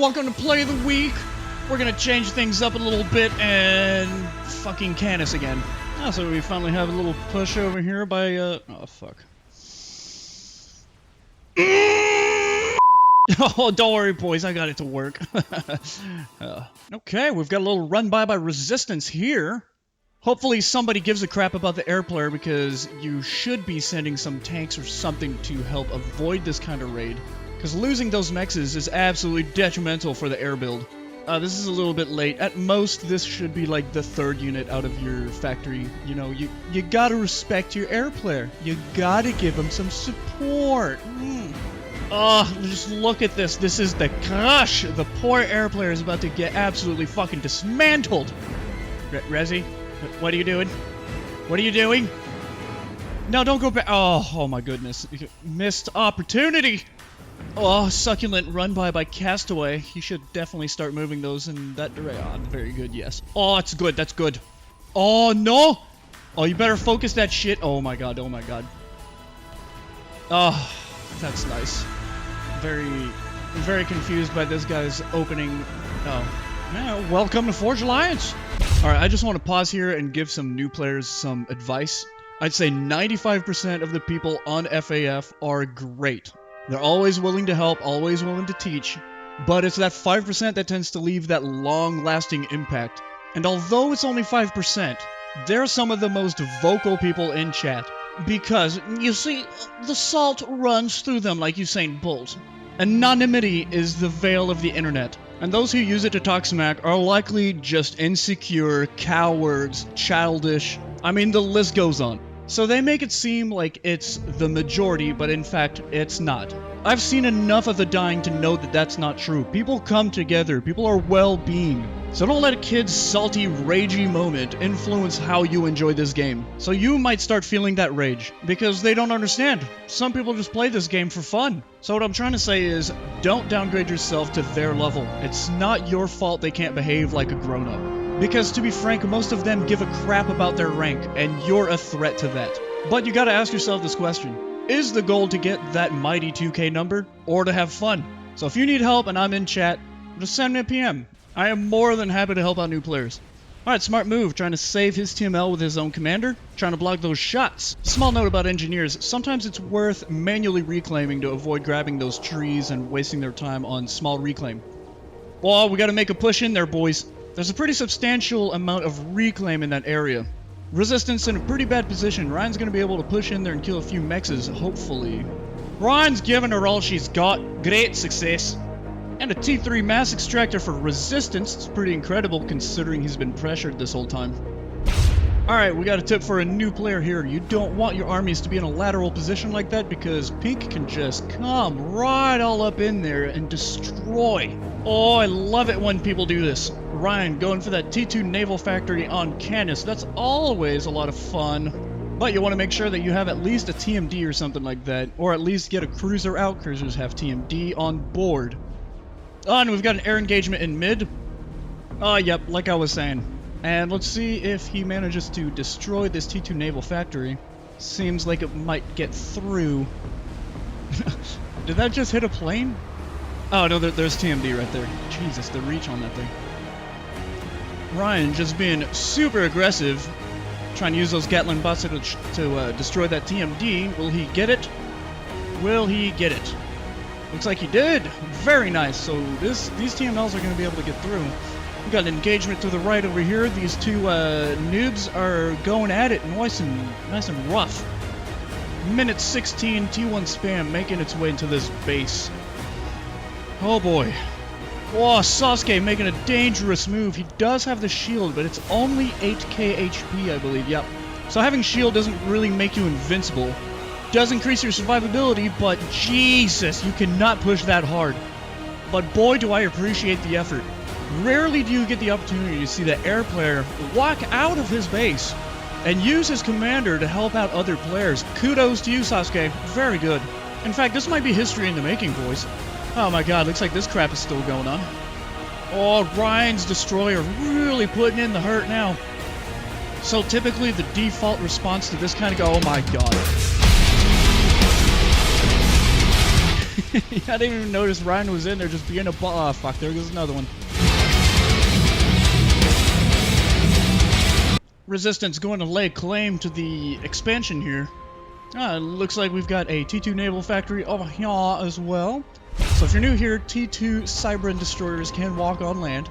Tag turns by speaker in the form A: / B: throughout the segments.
A: welcome to Play of the Week. We're gonna change things up a little bit and fucking can us again. Oh, so we finally have a little push over here by, oh fuck. Oh, don't worry boys, I got it to work. Okay, we've got a little run by Resistance here. Hopefully somebody gives a crap about the air player because you should be sending some tanks or something to help avoid this kind of raid. Because losing those mexes is absolutely detrimental for the air build. This is a little bit late. At most, this should be like the third unit out of your factory. You know, you gotta respect your air player. You gotta give him some support. Oh, just look at this. This is the crush. The poor air player is about to get absolutely fucking dismantled. Rezi, what are you doing? What are you doing? No, don't go back. Oh my goodness. Missed opportunity. Oh, succulent run by Castaway. He should definitely start moving those in that direction. Oh, very good, yes. Oh, it's good, that's good. Oh, no! Oh, you better focus that shit. Oh my god, oh my god. Oh, that's nice. Very confused by this guy's opening. Oh, yeah, welcome to Forge Alliance. Alright, I just want to pause here and give some new players some advice. I'd say 95% of the people on FAF are great. They're always willing to help, always willing to teach, but it's that 5% that tends to leave that long-lasting impact. And although it's only 5%, they're some of the most vocal people in chat. Because, you see, the salt runs through them like Usain Bolt. Anonymity is the veil of the internet, and those who use it to talk smack are likely just insecure, cowards, childish. I mean, the list goes on. So they make it seem like it's the majority, but in fact, it's not. I've seen enough of the dying to know that that's not true. People come together. People are well-being. So don't let a kid's salty, ragey moment influence how you enjoy this game. So you might start feeling that rage, because they don't understand. Some people just play this game for fun. So what I'm trying to say is, don't downgrade yourself to their level. It's not your fault they can't behave like a grown-up. Because, to be frank, most of them give a crap about their rank, and you're a threat to that. But you gotta ask yourself this question. Is the goal to get that mighty 2K number, or to have fun? So if you need help and I'm in chat, just send me a PM. I am more than happy to help out new players. Alright, smart move, trying to save his TML with his own commander, trying to block those shots. Small note about engineers, sometimes it's worth manually reclaiming to avoid grabbing those trees and wasting their time on small reclaim. Oh, we gotta make a push in there, boys. There's a pretty substantial amount of reclaim in that area. Resistance in a pretty bad position. Ryan's gonna be able to push in there and kill a few mexes, hopefully. Ryan's giving her all she's got. Great success. And a T3 mass extractor for Resistance. It's pretty incredible considering he's been pressured this whole time. Alright, we got a tip for a new player here. You don't want your armies to be in a lateral position like that because Pink can just come right all up in there and destroy. Oh, I love it when people do this. Ryan going for that T2 naval factory on Canis. That's always a lot of fun. But you want to make sure that you have at least a TMD or something like that. Or at least get a cruiser out. Cruisers have TMD on board. Oh, and we've got an air engagement in mid. Oh, yep, like I was saying. And let's see if he manages to destroy this T2 naval factory. Seems like it might get through. Did that just hit a plane? Oh, no, there's TMD right there. Jesus, the reach on that thing. Ryan just being super aggressive, trying to use those Gatling bots to destroy that TMD. Will he get it? Will he get it? Looks like he did. Very nice. So these TMLs are going to be able to get through. We got an engagement to the right over here. These two noobs are going at it, nice and rough. Minute 16, T1 spam making its way into this base. Oh boy. Oh, Sasuke making a dangerous move. He does have the shield, but it's only 8k HP, I believe. Yep. So having shield doesn't really make you invincible. Does increase your survivability, but Jesus, you cannot push that hard. But boy, do I appreciate the effort. Rarely do you get the opportunity to see the air player walk out of his base and use his commander to help out other players. Kudos to you, Sasuke. Very good. In fact, this might be history in the making, boys. Oh my god, looks like this crap is still going on. Oh, Ryan's destroyer really putting in the hurt now. So typically the default response to this kind of oh my god. Yeah, I didn't even notice Ryan was in there just being a oh, fuck, there goes another one. Resistance going to lay claim to the expansion here. Looks like we've got a T2 naval factory over here as well. So if you're new here, T2 Cybran destroyers can walk on land.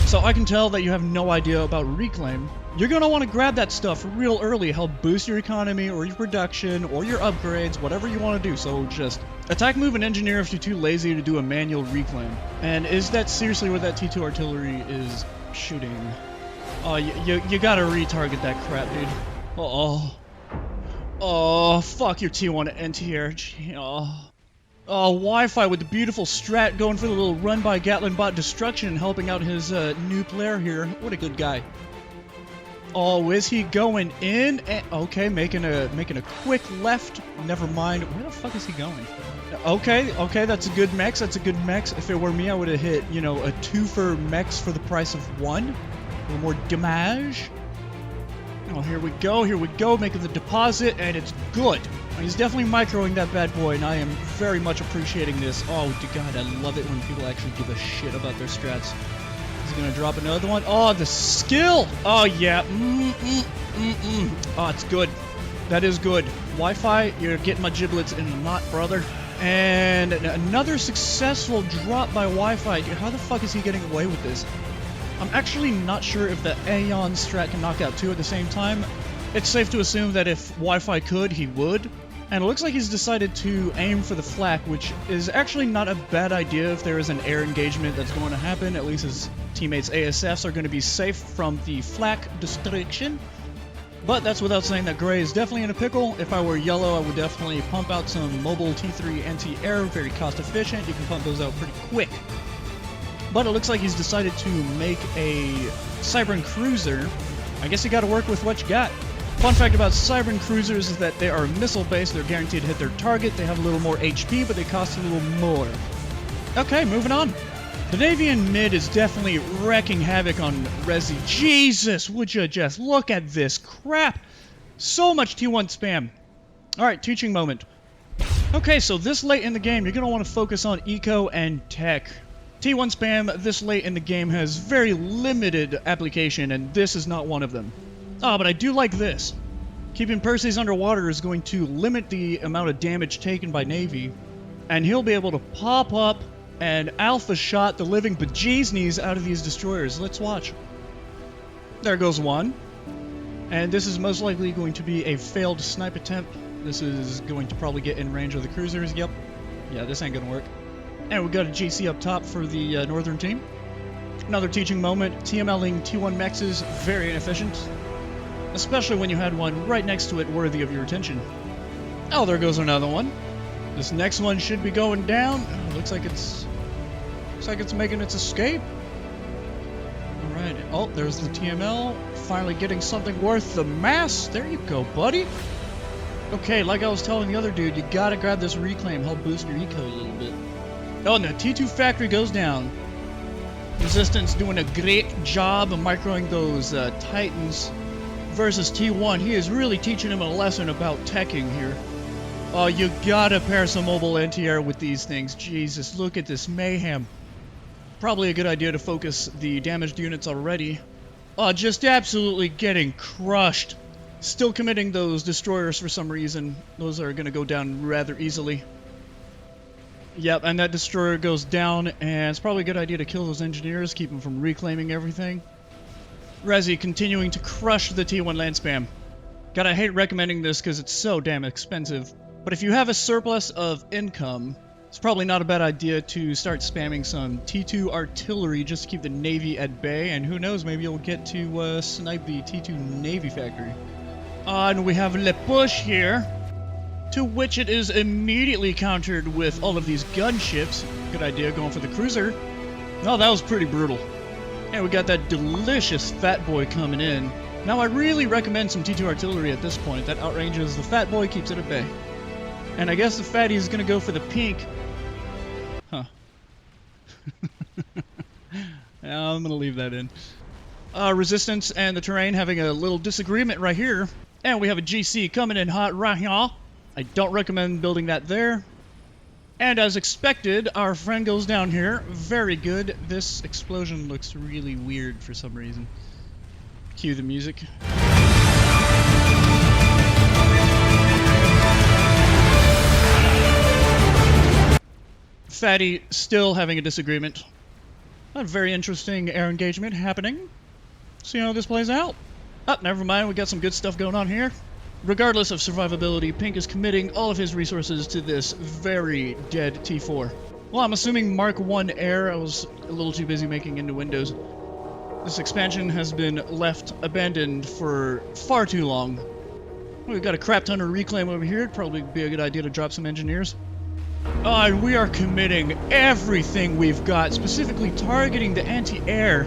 A: So I can tell that you have no idea about reclaim. You're going to want to grab that stuff real early, help boost your economy or your production or your upgrades, whatever you want to do. So just attack, move, and engineer if you're too lazy to do a manual reclaim. And is that seriously where that T2 artillery is shooting? Oh, you gotta retarget that crap, dude. Oh, fuck your T1 anti-air. Oh, Wi-Fi with the beautiful strat going for the little run by Gatling bot destruction, helping out his new player here. What a good guy. Oh, is he going in? Okay, making a quick left. Never mind. Where the fuck is he going? Okay, that's a good mex. That's a good mex. If it were me, I would have hit, you know, a 2 for mex for the price of 1. A little more damage. Oh, here we go, making the deposit, and it's good. He's definitely microing that bad boy, and I am very much appreciating this. Oh, God, I love it when people actually give a shit about their strats. He's gonna drop another one. Oh, the skill! Oh, yeah. Oh, it's good. That is good. Wi-Fi, you're getting my giblets in the knot, brother. And another successful drop by Wi-Fi. How the fuck is he getting away with this? I'm actually not sure if the Aeon strat can knock out 2 at the same time. It's safe to assume that if Wi-Fi could, he would. And it looks like he's decided to aim for the flak, which is actually not a bad idea if there is an air engagement that's going to happen. At least his teammates' ASFs are going to be safe from the flak destruction. But that's without saying that Gray is definitely in a pickle. If I were yellow, I would definitely pump out some mobile T3 anti-air, very cost efficient. You can pump those out pretty quick. But it looks like he's decided to make a Cybran cruiser. I guess you gotta work with what you got. Fun fact about Cybran cruisers is that they are missile-based, they're guaranteed to hit their target, they have a little more HP, but they cost a little more. Okay, moving on. The Navy in mid is definitely wrecking havoc on Resi. Jesus, would you just look at this crap! So much T1 spam. Alright, teaching moment. Okay, so this late in the game, you're gonna want to focus on eco and tech. T1 spam this late in the game has very limited application, and this is not one of them. But I do like this. Keeping Perseus underwater is going to limit the amount of damage taken by Navy, and he'll be able to pop up and alpha shot the living bejesus out of these destroyers. Let's watch. There goes one. And this is most likely going to be a failed snipe attempt. This is going to probably get in range of the cruisers. Yep. Yeah, this ain't gonna work. And we got a GC up top for the northern team. Another teaching moment. TMLing T1 mexes, very inefficient. Especially when you had one right next to it worthy of your attention. Oh, there goes another one. This next one should be going down. Oh, looks like it's making its escape. Alright. Oh, there's the TML. Finally getting something worth the mass. There you go, buddy. Okay, like I was telling the other dude, you gotta grab this reclaim, help boost your eco a little bit. Oh, and the T2 factory goes down. Resistance doing a great job of microing those Titans versus T1. He is really teaching him a lesson about teching here. Oh, you gotta pair some mobile anti-air with these things. Jesus, look at this mayhem. Probably a good idea to focus the damaged units already. Oh, just absolutely getting crushed. Still committing those destroyers for some reason. Those are gonna go down rather easily. Yep, and that destroyer goes down, and it's probably a good idea to kill those engineers, keep them from reclaiming everything. Resi continuing to crush the T1 land spam. God, I hate recommending this because it's so damn expensive. But if you have a surplus of income, it's probably not a bad idea to start spamming some T2 artillery just to keep the Navy at bay, and who knows, maybe you'll get to snipe the T2 Navy factory. And we have Le Push here. To which it is immediately countered with all of these gunships. Good idea going for the cruiser. Oh, that was pretty brutal. And we got that delicious Fat Boy coming in. Now I really recommend some T2 artillery at this point. That outranges the Fat Boy, keeps it at bay. And I guess the Fatty is going to go for the pink. Huh. Yeah, I'm going to leave that in. Resistance and the terrain having a little disagreement right here. And we have a GC coming in hot right here. I don't recommend building that there. And as expected, our friend goes down here. Very good. This explosion looks really weird for some reason. Cue the music. Fatty still having a disagreement. A very interesting air engagement happening. See how this plays out. Oh, never mind, we got some good stuff going on here. Regardless of survivability, Pink is committing all of his resources to this very dead T4. Well, I'm assuming Mark 1 Air. I was a little too busy making into Windows. This expansion has been left abandoned for far too long. We've got a crap ton of reclaim over here. It'd probably be a good idea to drop some engineers. And we are committing everything we've got, specifically targeting the anti-air.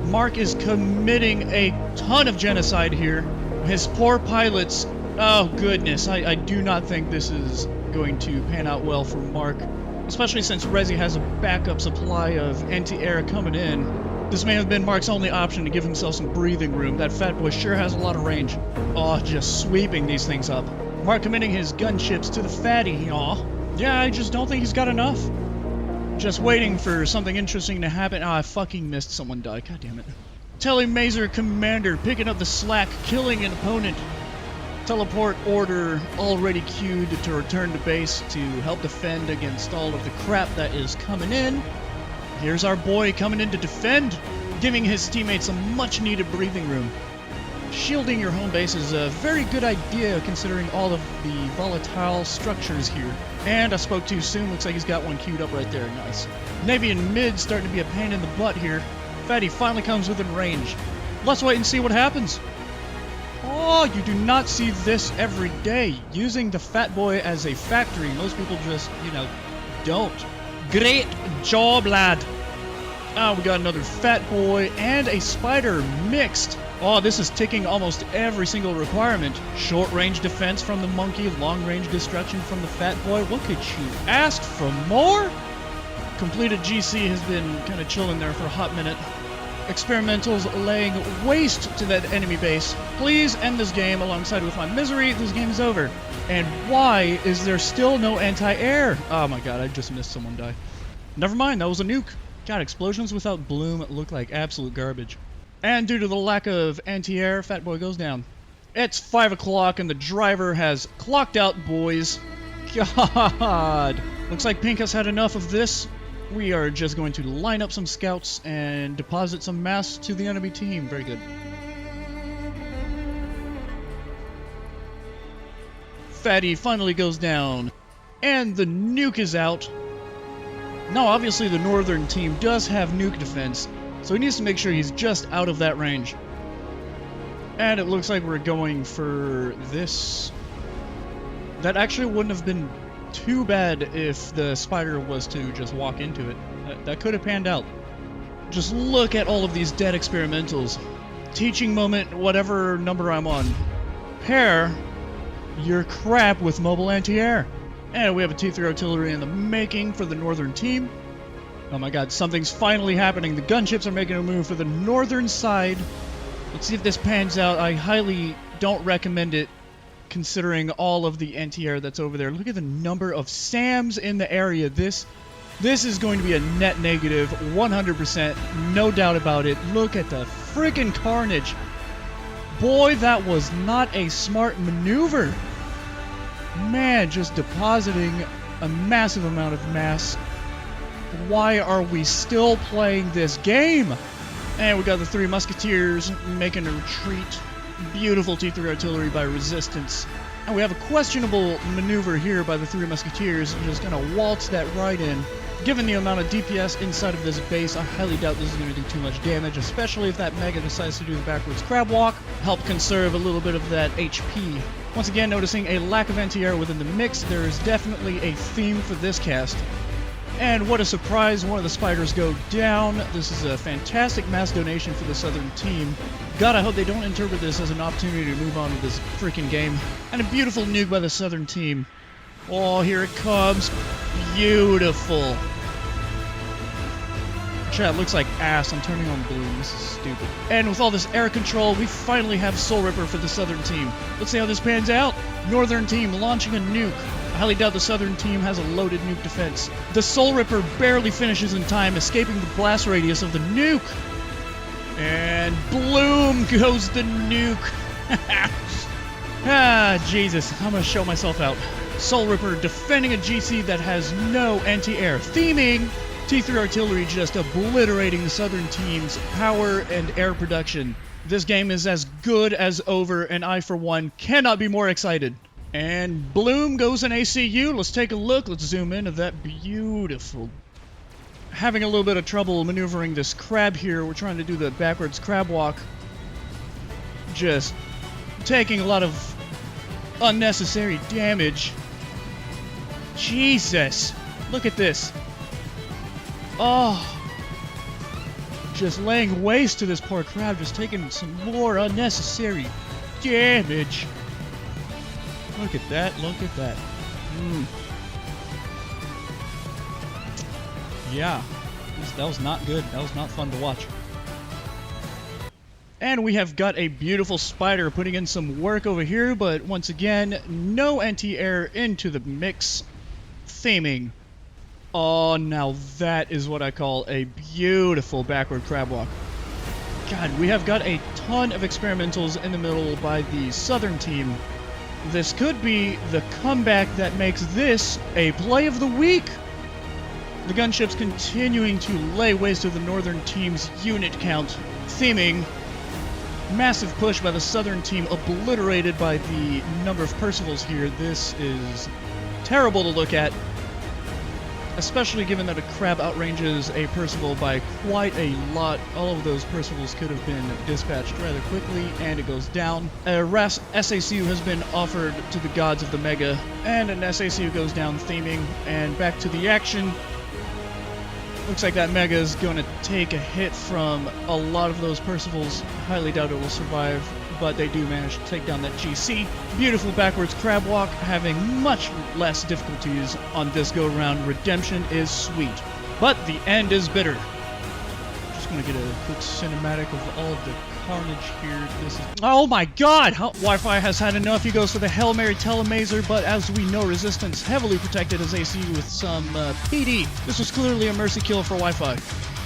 A: Mark is committing a ton of genocide here. His poor pilots, oh goodness, I do not think this is going to pan out well for Mark, especially since Resi has a backup supply of anti-air coming in. This may have been Mark's only option to give himself some breathing room. That fat boy sure has a lot of range. Oh, just sweeping these things up. Mark committing his gunships to the fatty, aw. Yeah, I just don't think he's got enough. Just waiting for something interesting to happen. Oh, I fucking missed someone die. God damn it. Telemazer Commander picking up the slack, killing an opponent. Teleport order already queued to return to base to help defend against all of the crap that is coming in. Here's our boy coming in to defend, giving his teammates a much needed breathing room. Shielding your home base is a very good idea considering all of the volatile structures here. And I spoke too soon, looks like he's got one queued up right there, nice. Navy and mid starting to be a pain in the butt here. Fatty finally comes within range. Let's wait and see what happens. Oh, you do not see this every day. Using the fat boy as a factory, most people just, don't. Great job, lad. We got another fat boy and a spider mixed. Oh, this is ticking almost every single requirement. Short-range defense from the monkey, long-range destruction from the fat boy. What could you ask for more? Completed GC has been kind of chilling there for a hot minute. Experimentals laying waste to that enemy base. Please end this game alongside with my misery. This game is over. And why is there still no anti-air? Oh my god, I just missed someone die. Never mind, that was a nuke. God, explosions without bloom look like absolute garbage. And due to the lack of anti-air, Fat Boy goes down. It's 5 o'clock and the driver has clocked out, boys. God. Looks like Pink has had enough of this. We are just going to line up some scouts and deposit some mass to the enemy team. Very good. Fatty finally goes down. And the nuke is out. Now, obviously the northern team does have nuke defense, so he needs to make sure he's just out of that range. And it looks like we're going for this. That actually wouldn't have been too bad if the spider was to just walk into it. That could have panned out. Just look at all of these dead experimentals. Teaching moment, whatever number I'm on. Pair your crap with mobile anti-air. And we have a T3 artillery in the making for the northern team. Oh my god, something's finally happening. The gunships are making a move for the northern side. Let's see if this pans out. I highly don't recommend it, considering all of the anti-air that's over there. Look at the number of SAMs in the area. This is going to be a net negative, 100%, no doubt about it. Look at the freaking carnage. Boy, that was not a smart maneuver. Man, just depositing a massive amount of mass. Why are we still playing this game? And we got the Three Musketeers making a retreat. Beautiful T3 artillery by Resistance. And we have a questionable maneuver here by the Three Musketeers. Just gonna waltz that right in. Given the amount of DPS inside of this base, I highly doubt this is going to do too much damage, especially if that Mega decides to do the backwards crab walk. Help conserve a little bit of that HP. Once again, noticing a lack of anti-air within the mix. There is definitely a theme for this cast. And what a surprise, one of the spiders go down. This is a fantastic mass donation for the southern team. God, I hope they don't interpret this as an opportunity to move on with this freaking game. And a beautiful nuke by the southern team. Oh, here it comes. Beautiful. Chat, looks like ass. I'm turning on bloom. This is stupid. And with all this air control, we finally have Soul Ripper for the southern team. Let's see how this pans out. Northern team launching a nuke. I highly doubt the Southern team has a loaded nuke defense. The Soul Ripper barely finishes in time, escaping the blast radius of the nuke. And bloom goes the nuke. Ah, Jesus, I'm gonna show myself out. Soul Ripper defending a GC that has no anti-air. Theming! T3 artillery just obliterating the Southern team's power and air production. This game is as good as over, and I, for one, cannot be more excited. And bloom goes an ACU. Let's take a look. Let's zoom into that beautiful... Having a little bit of trouble maneuvering this crab here. We're trying to do the backwards crab walk. Just taking a lot of unnecessary damage. Jesus. Look at this. Oh. Just laying waste to this poor crab. Just taking some more unnecessary damage. Look at that. Look at that. Yeah. That was not good. That was not fun to watch. And we have got a beautiful spider putting in some work over here, but once again, no anti-air into the mix. Theming. Oh, now that is what I call a beautiful backward crab walk. God, we have got a ton of experimentals in the middle by the Southern team. This could be the comeback that makes this a play of the week. The gunship's continuing to lay waste to the Northern team's unit count. Theming. Massive push by the Southern team, obliterated by the number of Percivals here. This is terrible to look at, especially given that a crab outranges a Percival by quite a lot. All of those Percivals could have been dispatched rather quickly, and it goes down. A SACU has been offered to the gods of the Mega, and an SACU goes down. Theming, and back to the action. Looks like that Mega is going to take a hit from a lot of those Percivals. Highly doubt it will survive, but they do manage to take down that GC. Beautiful backwards crab walk, having much less difficulties on this go-around. Redemption is sweet, but the end is bitter. Just going to get a quick cinematic of all of the carnage here. This is... Oh my god! Wi-Fi has had enough. He goes for the Hail Mary Telemazer, but as we know, Resistance heavily protected his AC with some PD. This was clearly a mercy kill for Wi-Fi.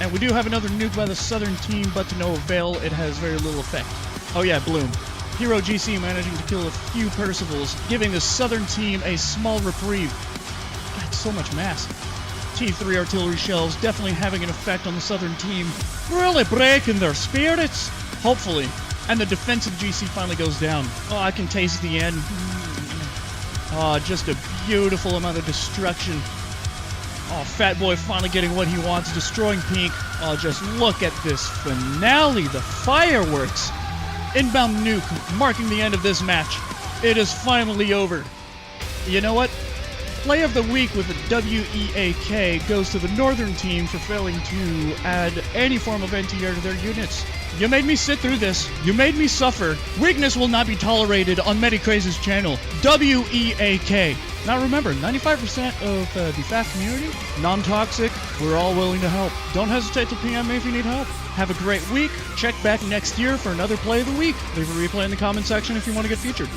A: And we do have another nuke by the Southern team, but to no avail. It has very little effect. Oh yeah, bloom. Hero GC managing to kill a few Percivals, giving the Southern team a small reprieve. God, so much mass. T3 artillery shells definitely having an effect on the Southern team. Really breaking their spirits. Hopefully. And the defensive GC finally goes down. Oh, I can taste the end. Oh, just a beautiful amount of destruction. Oh, Fat Boy finally getting what he wants, destroying Pink. Oh, just look at this finale, the fireworks. Inbound nuke marking the end of this match. It is finally over. You know what? Play of the week with a WEAK goes to the Northern team for failing to add any form of anti-air to their units. You made me sit through this. You made me suffer. Weakness will not be tolerated on Medicraze's channel. WEAK. Now remember, 95% of the FAF community, non-toxic, we're all willing to help. Don't hesitate to PM me if you need help. Have a great week. Check back next year for another play of the week. Leave a replay in the comment section if you want to get featured.